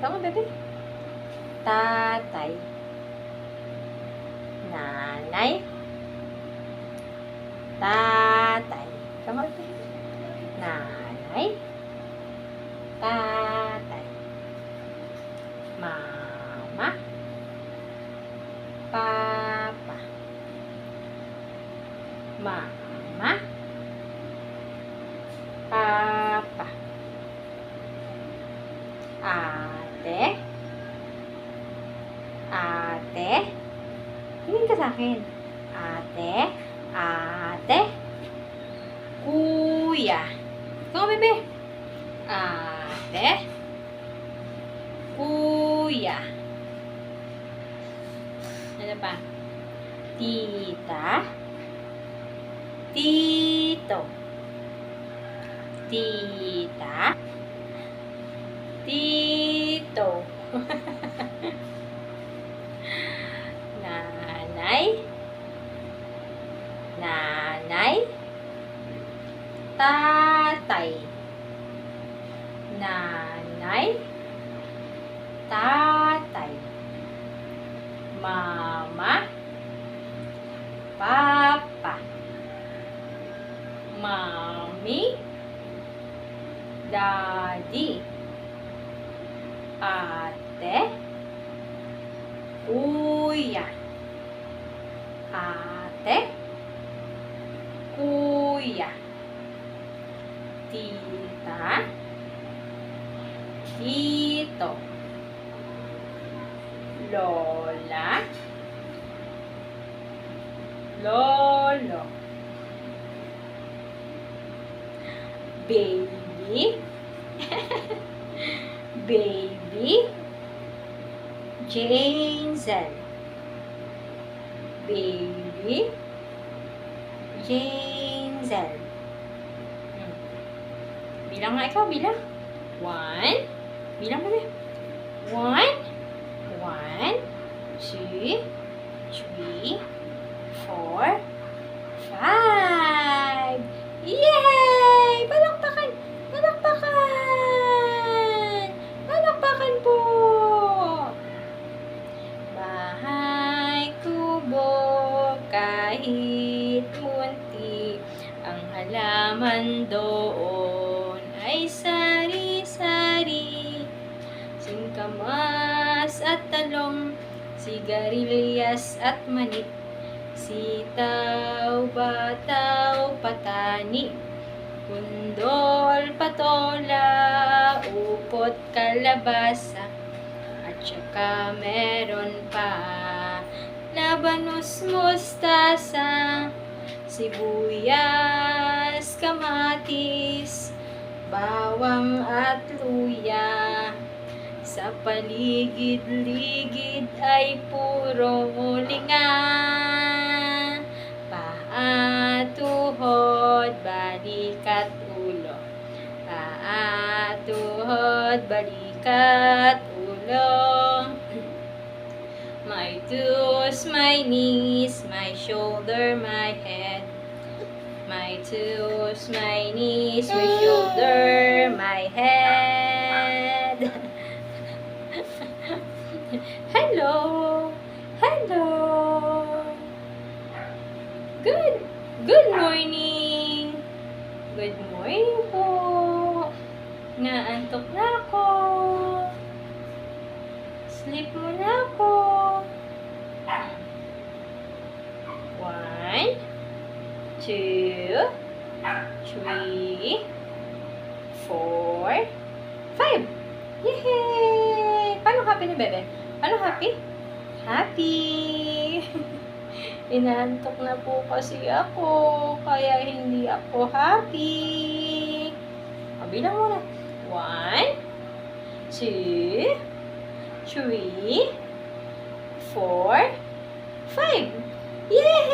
Come on, baby. Tatay. Nanay. Tatay. Come on, baby. Nanay. Tatay. Mama. Papa. Mama. Papa. Ate. Ate. Tingin ka sa akin. Ate. Ate. Kuya. Ikaw, bebe. Ate. Kuya. Ano pa? Tita. Tito. Tita. Tito. Nanay. Nanay. Tatay. Nanay. Tatay. Mama. Papa. Mommy. Daddy. Ate. Kuya. Ate. Kuya. Tita. Tito. Lola. Lolo. Baby. Baby. Janezel. Baby. Janezel. Bilang nga ikaw, bilang. 1. Bilang mo na. 1. 1, 2, 3, 4, 5. Yay! Palakpakan! Palakpakan! Palakpakan po! Bahay kubo kahit munti, ang halaman doon ay sari-sari. Singkamas at talong, sigarilyas at mani, sitaw, bataw, patani, kundol, patola, upot, kalabasa, at saka meron pa labanos, mustasa, sibuyas, kamatis, bawang at luya. Sa paligid-ligid ay puro linga. Paa, tuhod, balikat, ulo. Paa, tuhod, balikat, ulo. My toes, my knees, my shoulder, my head. My toes, my knees, my shoulder, my head. Hello. Hello. Good morning. Good morning po. Naantok na ako. Sleep muna ako. 1, 2, 3, 4, 5. Yay! Paano happy ni Bebe? Paano happy? Happy! Inaantok na po kasi ako, kaya hindi ako happy. Bilang muna. 1, 2, 3, 4, 5. Yay!